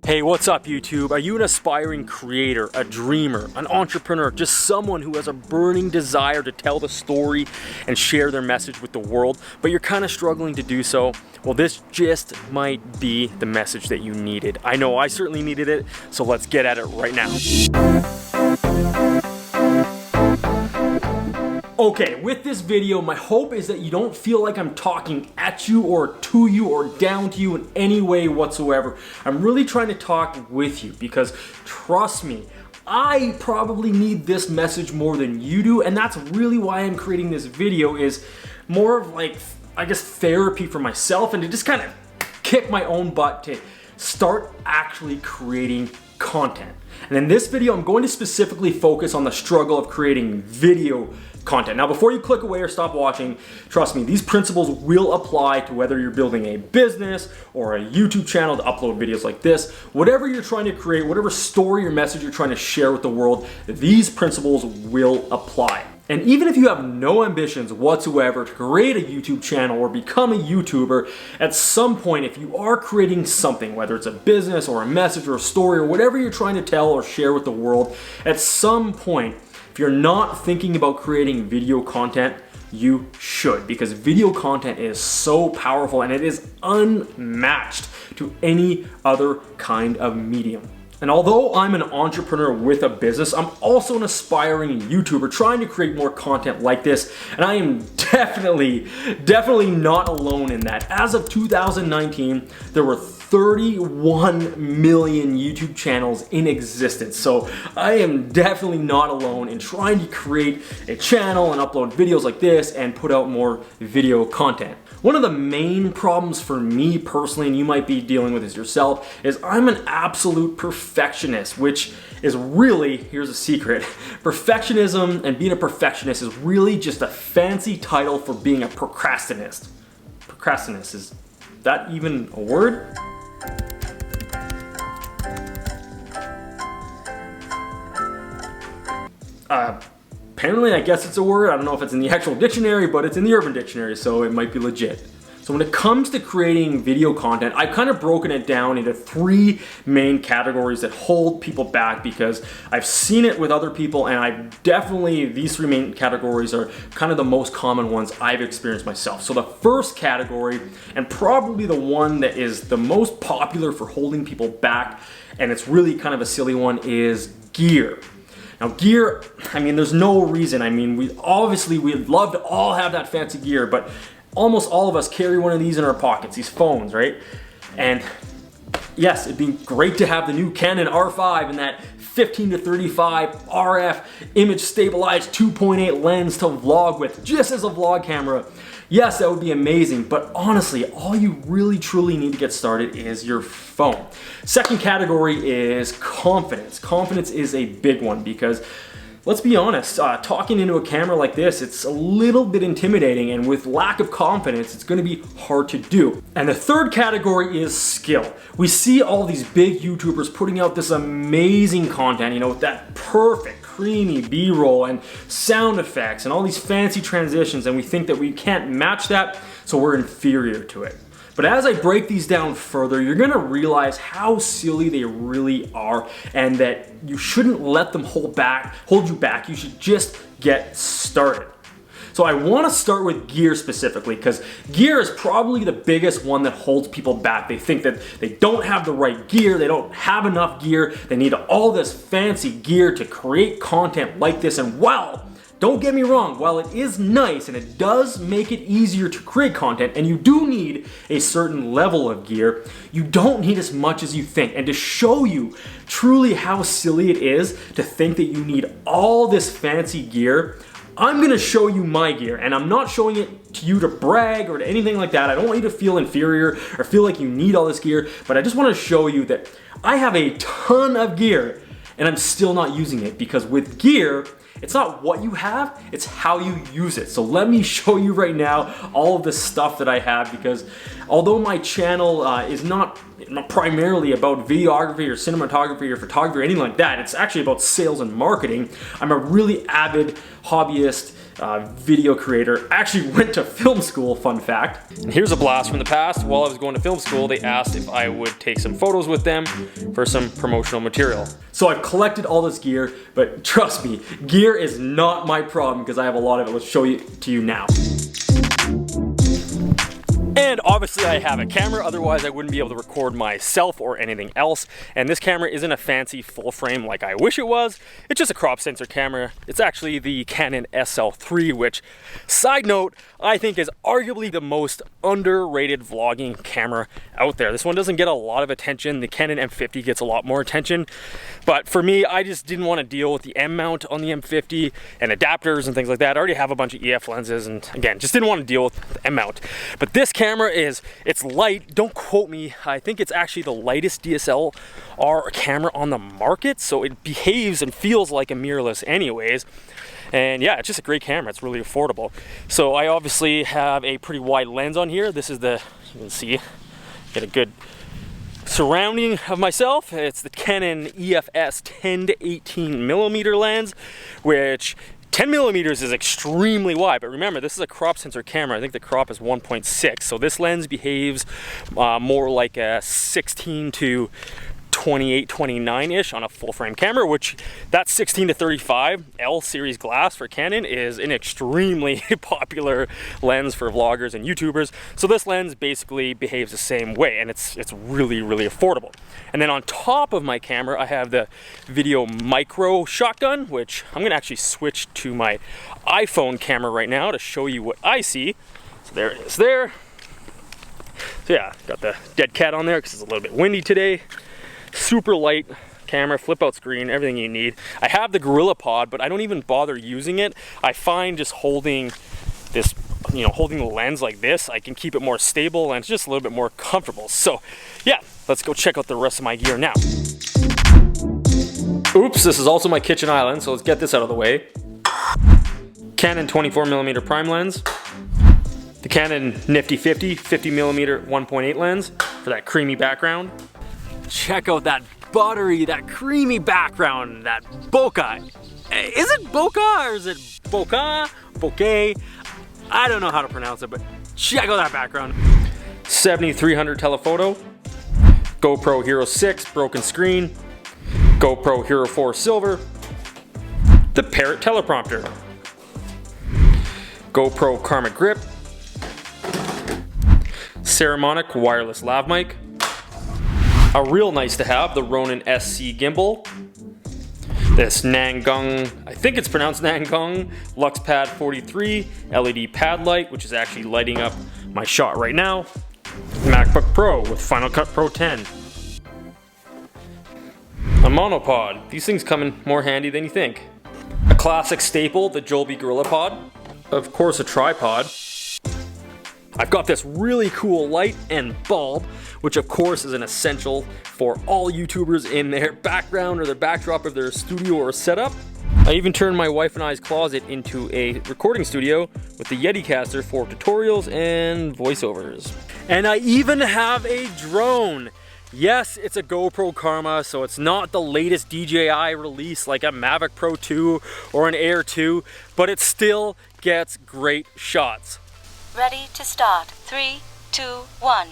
Hey, what's up YouTube? Are you an aspiring creator, a dreamer, an entrepreneur, just someone who has a burning desire to tell the story and share their message with the world, but you're kind of struggling to do so? Well, this just might be the message that you needed. I know I certainly needed it, so let's get at it right now. Okay, with this video, my hope is that you don't feel like I'm talking at you or to you or down to you in any way whatsoever. I'm really trying to talk with you because trust me, I probably need this message more than you do, and that's really why I'm creating this video, is more of like, I guess, therapy for myself and to just kind of kick my own butt to start actually creating content. And in this video, I'm going to specifically focus on the struggle of creating video content. Now, before you click away or stop watching, trust me, these principles will apply to whether you're building a business or a YouTube channel to upload videos like this. Whatever you're trying to create, whatever story or message you're trying to share with the world, these principles will apply. And even if you have no ambitions whatsoever to create a YouTube channel or become a YouTuber, at some point, if you are creating something, whether it's a business or a message or a story or whatever you're trying to tell or share with the world, at some point, if you're not thinking about creating video content, you should, because video content is so powerful and it is unmatched to any other kind of medium. And although I'm an entrepreneur with a business, I'm also an aspiring YouTuber trying to create more content like this, and I am definitely not alone in that. As of 2019, there were 31 million YouTube channels in existence. So I am definitely not alone in trying to create a channel and upload videos like this and put out more video content. One of the main problems for me personally, and you might be dealing with this yourself, is I'm an absolute perfectionist, which is really, here's a secret, perfectionism and being a perfectionist is really just a fancy title for being a procrastinist. Procrastinist, is that even a word? Apparently, I guess it's a word. I don't know if it's in the actual dictionary, but it's in the Urban Dictionary, so it might be legit. So when it comes to creating video content, I've kind of broken it down into three main categories that hold people back, because I've seen it with other people, and these three main categories are kind of the most common ones I've experienced myself. So the first category, and probably the one that is the most popular for holding people back, and it's really kind of a silly one, is gear. Now gear, I mean, there's no reason. I mean, we'd love to all have that fancy gear, but almost all of us carry one of these in our pockets, these phones, right? And yes, it'd be great to have the new Canon R5 and that 15-35 RF image stabilized 2.8 lens to vlog with, just as a vlog camera. Yes, that would be amazing, but honestly, all you really truly need to get started is your phone. Second category is confidence. Confidence is a big one because, let's be honest, talking into a camera like this, it's a little bit intimidating, and with lack of confidence, it's gonna be hard to do. And the third category is skill. We see all these big YouTubers putting out this amazing content, you know, with that perfect, creamy B-roll and sound effects and all these fancy transitions, and we think that we can't match that, so we're inferior to it. But as I break these down further, you're gonna realize how silly they really are, and that you shouldn't let them hold you back. You should just get started. So I wanna start with gear specifically, because gear is probably the biggest one that holds people back. They think that they don't have the right gear, they don't have enough gear, they need all this fancy gear to create content like this, and wow, don't get me wrong, while it is nice and it does make it easier to create content, and you do need a certain level of gear, you don't need as much as you think. And to show you truly how silly it is to think that you need all this fancy gear, I'm gonna show you my gear, and I'm not showing it to you to brag or to anything like that. I don't want you to feel inferior or feel like you need all this gear, but I just wanna show you that I have a ton of gear and I'm still not using it, because with gear, it's not what you have, it's how you use it. So let me show you right now all of the stuff that I have, because although my channel is not primarily about videography or cinematography or photography or anything like that, it's actually about sales and marketing. I'm a really avid hobbyist video creator, actually went to film school, fun fact. And here's a blast from the past. While I was going to film school, they asked if I would take some photos with them for some promotional material. So I've collected all this gear, but trust me, gear is not my problem because I have a lot of it. Let's show you to you now. And obviously I have a camera, otherwise I wouldn't be able to record myself or anything else. And this camera isn't a fancy full frame like I wish it was. It's just a crop sensor camera. It's actually the Canon SL3, which, side note, I think is arguably the most underrated vlogging camera out there. This one doesn't get a lot of attention. The Canon M50 gets a lot more attention. But for me, I just didn't want to deal with the M mount on the M50 and adapters and things like that. I already have a bunch of EF lenses and again, just didn't want to deal with the M mount. But this camera it's light, don't quote me, I think it's actually the lightest DSLR camera on the market, so it behaves and feels like a mirrorless anyways. And yeah, it's just a great camera, it's really affordable. So I obviously have a pretty wide lens on here. This is you can see, get a good surrounding of myself. It's the Canon EFS 10 to 18 millimeter lens, which 10 millimeters is extremely wide, but remember, this is a crop sensor camera. I think the crop is 1.6, so this lens behaves more like a 16 to 28, 29-ish on a full frame camera, which that 16 to 35 L series glass for Canon is an extremely popular lens for vloggers and YouTubers. So this lens basically behaves the same way, and it's really, really affordable. And then on top of my camera, I have the Video Micro shotgun, which I'm gonna actually switch to my iPhone camera right now to show you what I see. So there it is there. So yeah, got the dead cat on there because it's a little bit windy today. Super light camera, flip out screen, everything you need. I have the Monopod, but I don't even bother using it. I find just holding this, holding the lens like this, I can keep it more stable and it's just a little bit more comfortable. So yeah, let's go check out the rest of my gear now. Oops, this is also my kitchen island, so let's get this out of the way. Canon 24mm prime lens. The Canon Nifty 50mm 1.8 lens for that creamy background. Check out that buttery, that creamy background, that bokeh. Is it bokeh or is it bokeh? Bokeh? I don't know how to pronounce it, but check out that background. 7300 telephoto, GoPro Hero 6 broken screen, GoPro Hero 4 silver, the Parrot teleprompter, GoPro Karma grip, Saramonic wireless lav mic, a real nice to have, the Ronin SC gimbal, this Nangung, I think it's pronounced Nangung, LuxPad 43 LED pad light, which is actually lighting up my shot right now, MacBook Pro with Final Cut Pro 10, a monopod, these things come in more handy than you think, a classic staple, the Joby GorillaPod, of course a tripod. I've got this really cool light and bulb, which of course is an essential for all YouTubers in their background or their backdrop of their studio or setup. I even turned my wife and I's closet into a recording studio with the Yeticaster for tutorials and voiceovers. And I even have a drone. Yes, it's a GoPro Karma, so it's not the latest DJI release like a Mavic Pro 2 or an Air 2, but it still gets great shots. Ready to start. 3, 2, 1.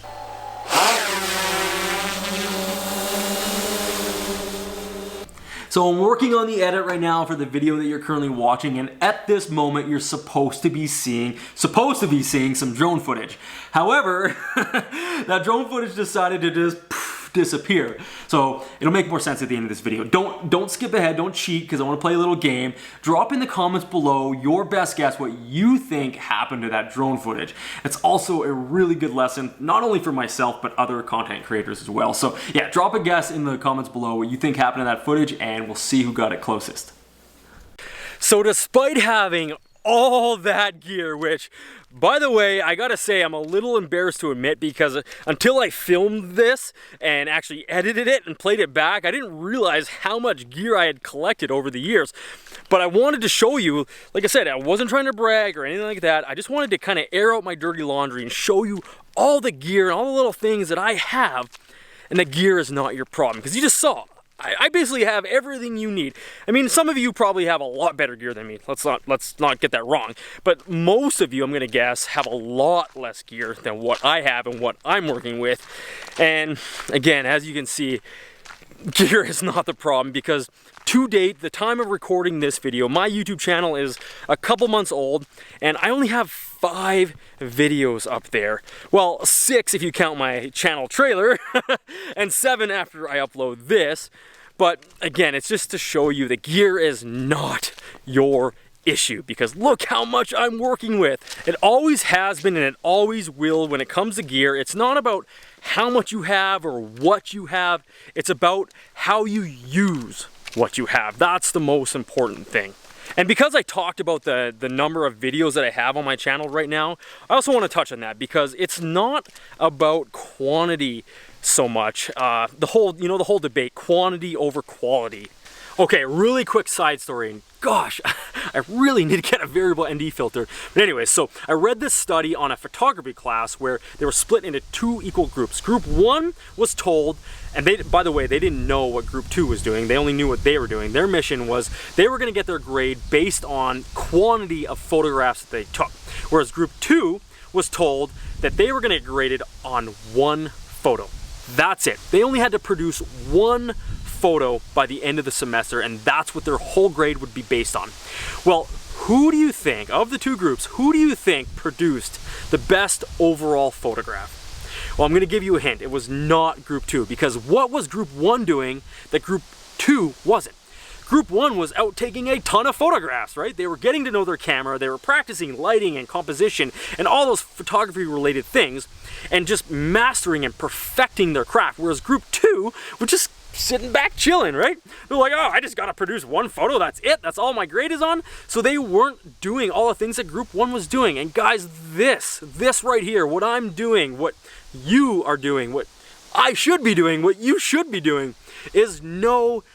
So I'm working on the edit right now for the video that you're currently watching, and at this moment you're supposed to be seeing some drone footage. However, that drone footage decided to just disappear. So it'll make more sense at the end of this video. Don't skip ahead, don't cheat, because I want to play a little game. Drop in the comments below your best guess what you think happened to that drone footage. It's also a really good lesson, not only for myself, but other content creators as well. So yeah, drop a guess in the comments below what you think happened to that footage, and we'll see who got it closest. So despite having all that gear, which, by the way, I gotta say I'm a little embarrassed to admit, because until I filmed this and actually edited it and played it back, I didn't realize how much gear I had collected over the years. But I wanted to show you, like I said, I wasn't trying to brag or anything like that. I just wanted to kind of air out my dirty laundry and show you all the gear and all the little things that I have, and the gear is not your problem, because you just saw I basically have everything you need. I mean, some of you probably have a lot better gear than me. Let's not get that wrong. But most of you, I'm gonna guess, have a lot less gear than what I have and what I'm working with. And again, as you can see, gear is not the problem, because to date, the time of recording this video, my YouTube channel is a couple months old, and I only have 5 videos up there. Well, 6 if you count my channel trailer, and 7 after I upload this. But again, it's just to show you that gear is not your issue, because look how much I'm working with. It always has been and it always will when it comes to gear. It's not about how much you have or what you have. It's about how you use what you have. That's the most important thing. And because I talked about the number of videos that I have on my channel right now, I also want to touch on that, because it's not about quantity so much. The whole debate, quantity over quality. Okay, really quick side story, and gosh, I really need to get a variable ND filter. But anyway, so I read this study on a photography class where they were split into 2 equal groups. Group 1 was told, and by the way, they didn't know what Group 2 was doing. They only knew what they were doing. Their mission was they were gonna get their grade based on quantity of photographs that they took. Whereas Group 2 was told that they were gonna get graded on 1 photo. That's it. They only had to produce 1 photo by the end of the semester, and that's what their whole grade would be based on. Well, who do you think, of the 2 groups, who do you think produced the best overall photograph? Well, I'm gonna give you a hint. It was not Group 2, because what was Group 1 doing that Group 2 wasn't? Group 1 was out taking a ton of photographs, right? They were getting to know their camera, they were practicing lighting and composition and all those photography related things, and just mastering and perfecting their craft. Whereas Group 2 was just sitting back chilling, right? They're like, oh, I just gotta produce 1 photo, that's it, that's all my grade is on. So they weren't doing all the things that Group 1 was doing. And guys, this right here, what I'm doing, what you are doing, what I should be doing, what you should be doing, is no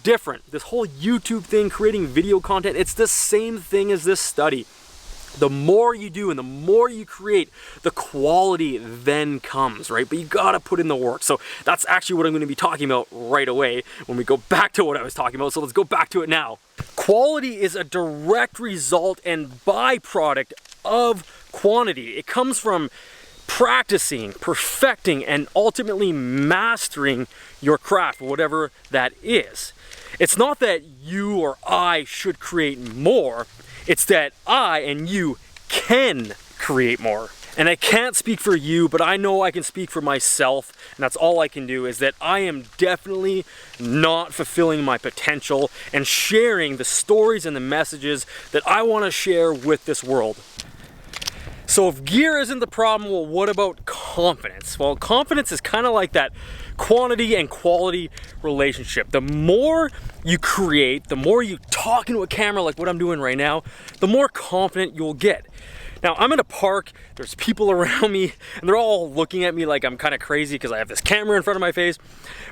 different. This whole YouTube thing, creating video content, it's the same thing as this study. The more you do and the more you create, the quality then comes, right? But you gotta put in the work. So that's actually what I'm gonna be talking about right away when we go back to what I was talking about. So let's go back to it now. Quality is a direct result and byproduct of quantity. It comes from practicing, perfecting, and ultimately mastering your craft, whatever that is. It's not that you or I should create more. It's that I and you can create more. And I can't speak for you, but I know I can speak for myself, and that's all I can do, is that I am definitely not fulfilling my potential and sharing the stories and the messages that I want to share with this world. So if gear isn't the problem, well, what about confidence? Well, confidence is kind of like that quantity and quality relationship. The more you create, the more you talk into a camera like what I'm doing right now, the more confident you'll get. Now, I'm in a park, there's people around me, and they're all looking at me like I'm kind of crazy because I have this camera in front of my face.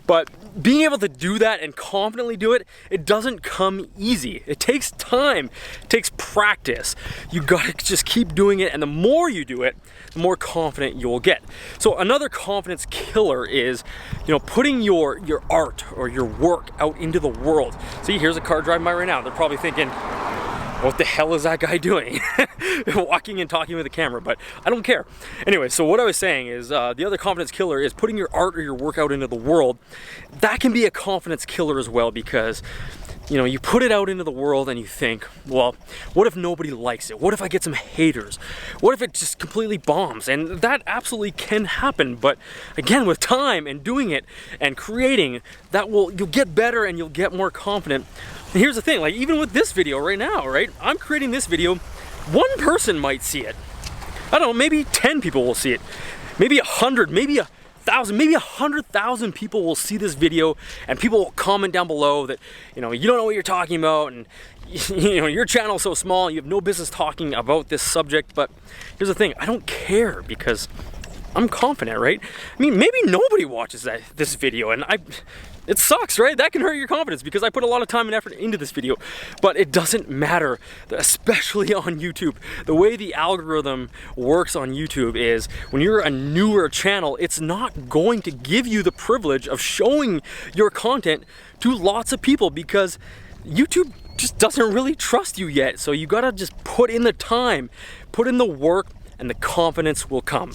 But being able to do that and confidently do it, it doesn't come easy. It takes time, it takes practice. You gotta just keep doing it, and the more you do it, the more confident you'll get. So another confidence killer is, putting your art or your work out into the world. See, here's a car driving by right now. They're probably thinking, what the hell is that guy doing? Walking and talking with the camera, but I don't care. Anyway, so what I was saying is the other confidence killer is putting your art or your work out into the world. That can be a confidence killer as well, because you put it out into the world and you think, well, what if nobody likes it? What if I get some haters? What if it just completely bombs? And that absolutely can happen. But again, with time and doing it and creating, you'll get better and you'll get more confident. And here's the thing, like even with this video right now, right? I'm creating this video, one person might see it. I don't know, maybe 10 people will see it. Maybe 100, maybe 1,000, maybe 100,000 people will see this video, and people will comment down below that, you don't know what you're talking about, and your channel's so small, you have no business talking about this subject. But here's the thing, I don't care, because I'm confident, right? I mean, maybe nobody watches this video, and it sucks, right? That can hurt your confidence because I put a lot of time and effort into this video, but it doesn't matter, especially on YouTube. The way the algorithm works on YouTube is when you're a newer channel, it's not going to give you the privilege of showing your content to lots of people because YouTube just doesn't really trust you yet. So you gotta just put in the time, put in the work, and the confidence will come.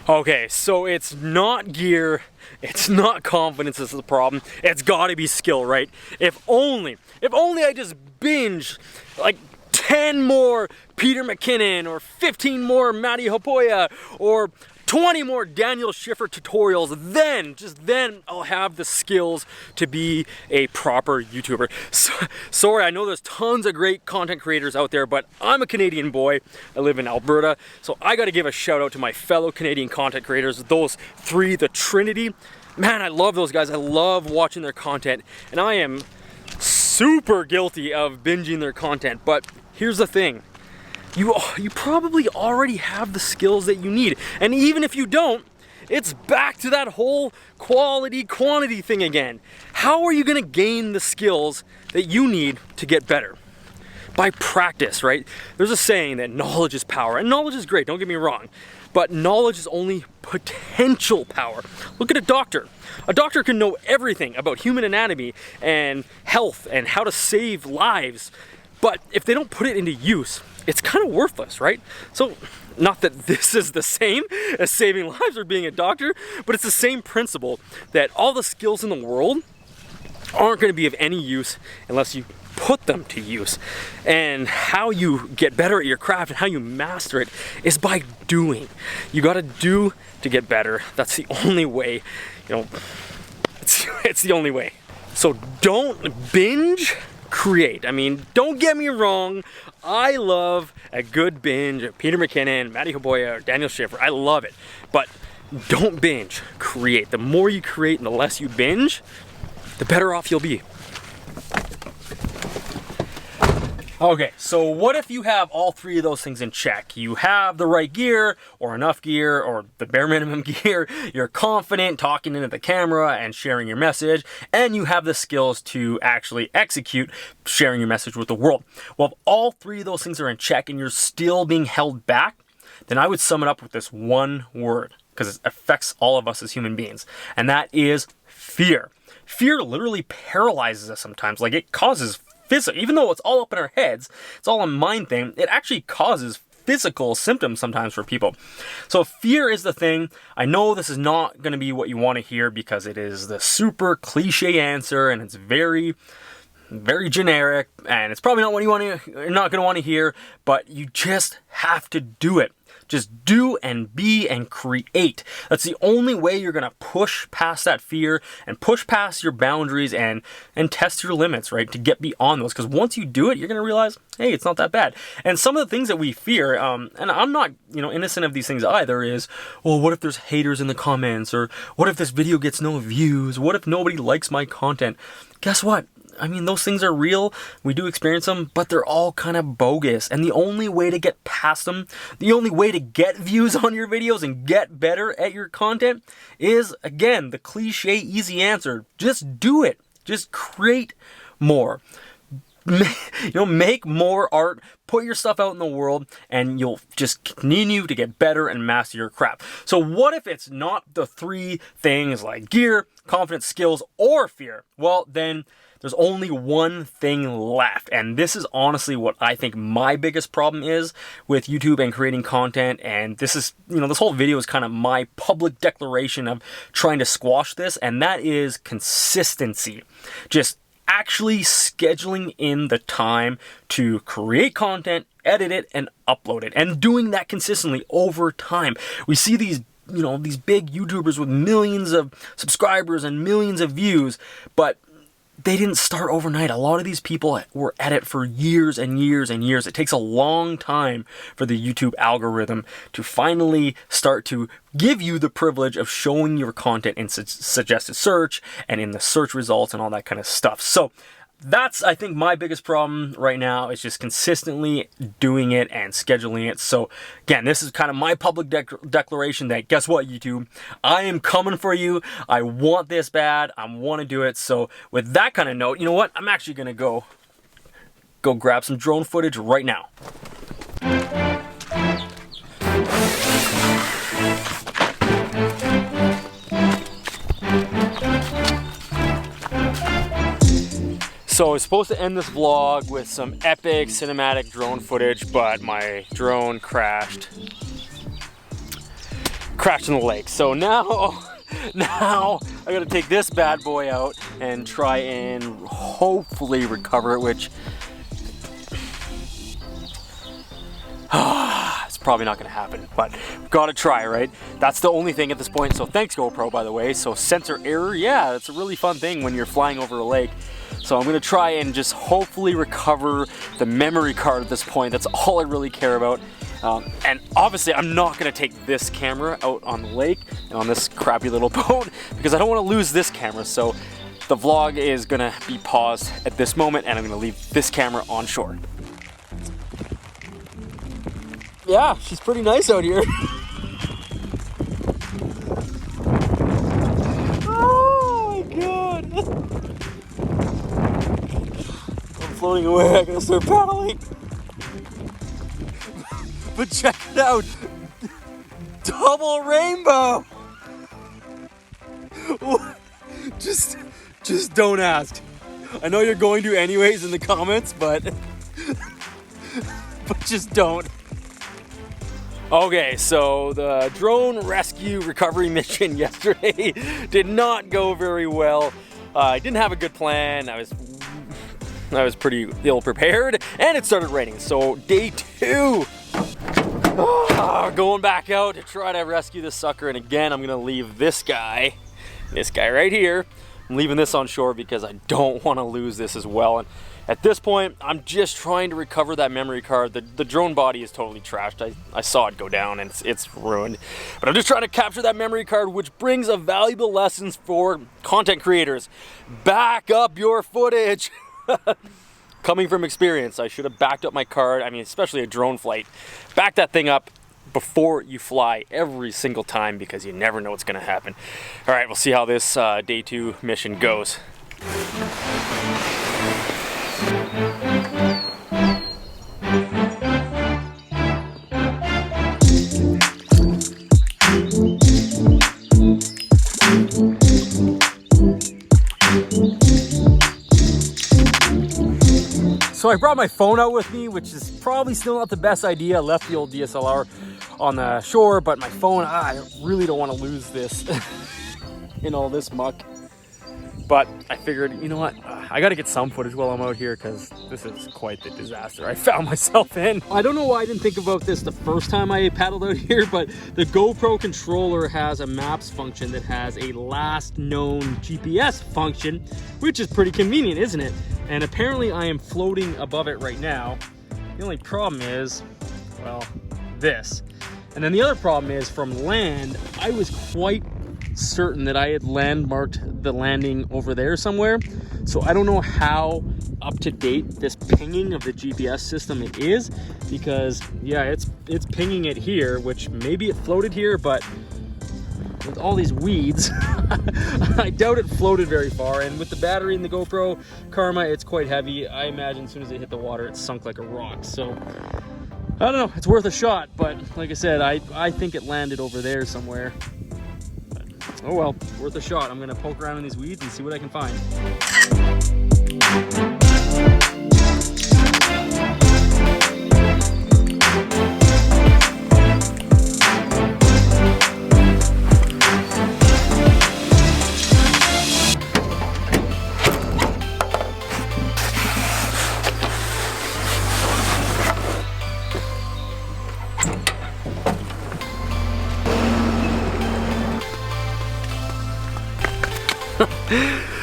Okay, so it's not gear, it's not confidence that's the problem, it's gotta be skill, right? If only I just binge like 10 more Peter McKinnon or 15 more Matty Hopoya or 20 more Daniel Schiffer tutorials, then I'll have the skills to be a proper YouTuber. So, sorry, I know there's tons of great content creators out there, but I'm a Canadian boy. I live in Alberta, so I gotta give a shout out to my fellow Canadian content creators, those three, the Trinity. Man, I love those guys. I love watching their content, and I am super guilty of binging their content, but here's the thing. You probably already have the skills that you need. And even if you don't, it's back to that whole quality, quantity thing again. How are you gonna gain the skills that you need to get better? By practice, right? There's a saying that knowledge is power, and knowledge is great, don't get me wrong, but knowledge is only potential power. Look at a doctor. A doctor can know everything about human anatomy and health and how to save lives, but if they don't put it into use, it's kind of worthless, right? So, not that this is the same as saving lives or being a doctor, but it's the same principle that all the skills in the world aren't going to be of any use unless you put them to use. And how you get better at your craft and how you master it is by doing. You got to do to get better. That's the only way, it's the only way. So don't binge, create. I mean, don't get me wrong, I love a good binge of Peter McKinnon, Matty Hopoya, or Daniel Schiffer. I love it. But don't binge, create. The more you create and the less you binge, the better off you'll be. Okay, so what if you have all three of those things in check? You have the right gear, or enough gear, or the bare minimum gear. You're confident talking into the camera and sharing your message, and you have the skills to actually execute sharing your message with the world. Well, if all three of those things are in check and you're still being held back, then I would sum it up with this one word, because it affects all of us as human beings, and that is fear. Fear literally paralyzes us sometimes. Like, it causes physical, even though it's all up in our heads, it's all a mind thing, it actually causes physical symptoms sometimes for people. So fear is the thing. I know this is not going to be what you want to hear because it is the super cliche answer and it's very, very generic and it's probably not what you're not going to want to hear, but you just have to do it. Just do and be and create. That's the only way you're gonna push past that fear and push past your boundaries and test your limits, right? To get beyond those. Because once you do it, you're gonna realize, hey, it's not that bad. And some of the things that we fear, and I'm not, innocent of these things either, is, well, what if there's haters in the comments? Or what if this video gets no views? What if nobody likes my content? Guess what? I mean, those things are real, we do experience them, but they're all kind of bogus. And the only way to get past them, the only way to get views on your videos and get better at your content is, again, the cliche, easy answer. Just do it. Just create more. Make more art, put your stuff out in the world, and you'll just continue to get better and master your craft. So what if it's not the three things like gear, confidence, skills, or fear? Well, then there's only one thing left. And this is honestly what I think my biggest problem is with YouTube and creating content. And this is, this whole video is kind of my public declaration of trying to squash this. And that is consistency. Just actually scheduling in the time to create content, edit it, and upload it. And doing that consistently over time. We see these these big YouTubers with millions of subscribers and millions of views, but they didn't start overnight. A lot of these people were at it for years and years and years. It takes a long time for the YouTube algorithm to finally start to give you the privilege of showing your content in suggested search and in the search results and all that kind of stuff. So that's, I think, my biggest problem right now is just consistently doing it and scheduling it. So again, this is kind of my public declaration that, guess what, YouTube? I am coming for you. I want this bad. I want to do it. So with that kind of note, you know what? I'm actually going to go grab some drone footage right now. So I was supposed to end this vlog with some epic cinematic drone footage, but my drone crashed in the lake. So now I gotta take this bad boy out and try and hopefully recover it, which it's probably not gonna happen, but gotta try, right? That's the only thing at this point. So thanks GoPro, by the way. So sensor error, yeah, it's a really fun thing when you're flying over a lake. So I'm gonna try and just hopefully recover the memory card at this point. That's all I really care about. And obviously I'm not gonna take this camera out on the lake and on this crappy little boat because I don't wanna lose this camera. So the vlog is gonna be paused at this moment and I'm gonna leave this camera on shore. Yeah, she's pretty nice out here. Oh my God. Floating away, I gotta start paddling. But check it out, double rainbow. Just don't ask. I know you're going to anyways in the comments, but just don't. Okay, so the drone rescue recovery mission yesterday did not go very well. I didn't have a good plan. I was pretty ill prepared and it started raining. So day 2, going back out to try to rescue this sucker. And again, I'm gonna leave this guy right here. I'm leaving this on shore because I don't wanna lose this as well. And at this point, I'm just trying to recover that memory card. The drone body is totally trashed. I saw it go down and it's ruined. But I'm just trying to capture that memory card, which brings a valuable lessons for content creators. Back up your footage. Coming from experience, I should have backed up my card. I mean, especially a drone flight. Back that thing up before you fly every single time because you never know what's gonna happen. All right, we'll see how this day 2 mission goes. So I brought my phone out with me, which is probably still not the best idea. I left the old DSLR on the shore, but my phone, I really don't want to lose this in all this muck. But I figured, you know what, I got to get some footage while I'm out here because this is quite the disaster I found myself in. I don't know why I didn't think about this the first time I paddled out here, but the GoPro controller has a maps function that has a last known GPS function, which is pretty convenient, isn't it? And apparently I am floating above it right now. The only problem is, well, this. And then the other problem is from land, I was quite certain that I had landmarked the landing over there somewhere. So I don't know how up to date this pinging of the GPS system it is, because yeah, it's pinging it here, which maybe it floated here, but with all these weeds, I doubt it floated very far. And with the battery in the GoPro Karma, it's quite heavy. I imagine as soon as it hit the water, it sunk like a rock. So I don't know, it's worth a shot, but like I said, I think it landed over there somewhere. Oh well, worth a shot. I'm gonna poke around in these weeds and see what I can find.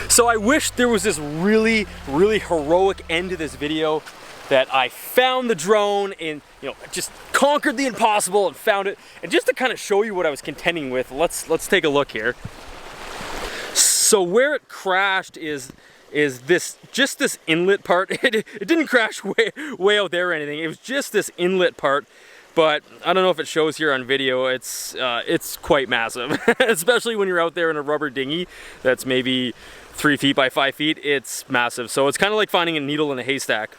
So I wish there was this really, really heroic end to this video, that I found the drone and, you know, just conquered the impossible and found it. And just to kind of show you what I was contending with, let's take a look here. So where it crashed is is just this inlet part. It didn't crash way out there or anything. It was just this inlet part. But I don't know if it shows here on video. It's quite massive, especially when you're out there in a rubber dinghy that's maybe 3 feet by 5 feet. It's massive. So it's kind of like finding a needle in a haystack.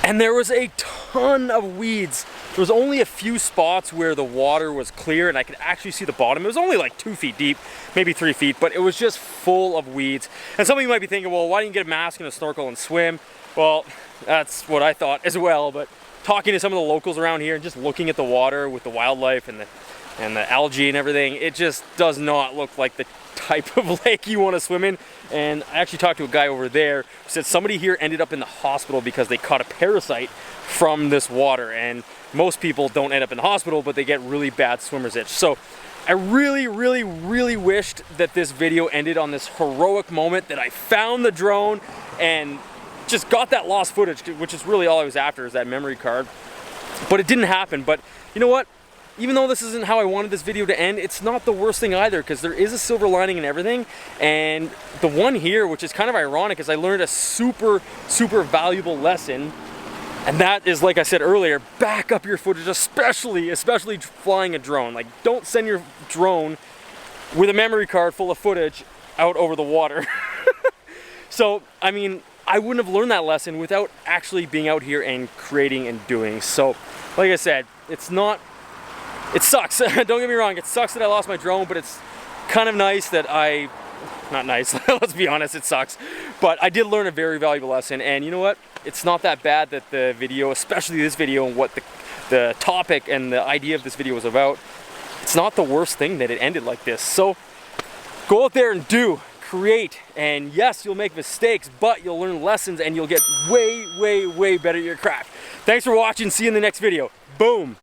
And there was a ton of weeds. There was only a few spots where the water was clear and I could actually see the bottom. It was only like 2 feet deep, maybe 3 feet, but it was just full of weeds. And some of you might be thinking, well, why didn't you get a mask and a snorkel and swim? Well, that's what I thought as well, but talking to some of the locals around here and just looking at the water with the wildlife and the algae and everything, it just does not look like the type of lake you want to swim in. And I actually talked to a guy over there who said somebody here ended up in the hospital because they caught a parasite from this water, and most people don't end up in the hospital, but they get really bad swimmer's itch. So I really wished that this video ended on this heroic moment that I found the drone and just got that lost footage, which is really all I was after, is that memory card. But it didn't happen. But you know what? Even though this isn't how I wanted this video to end, it's not the worst thing either, because there is a silver lining and everything. And the one here, which is kind of ironic, is I learned a super valuable lesson. And that is, like I said earlier, back up your footage, especially flying a drone. Like, don't send your drone with a memory card full of footage out over the water. So, I mean, I wouldn't have learned that lesson without actually being out here and creating and doing. So, like I said, it sucks. Don't get me wrong, it sucks that I lost my drone, but it's kind of nice that not nice, let's be honest, it sucks. But I did learn a very valuable lesson, and you know what? It's not that bad that the video, especially this video and what the topic and the idea of this video was about, it's not the worst thing that it ended like this. So, go out there and create, and yes, you'll make mistakes, but you'll learn lessons and you'll get way better at your craft. Thanks for watching. See you in the next video. Boom.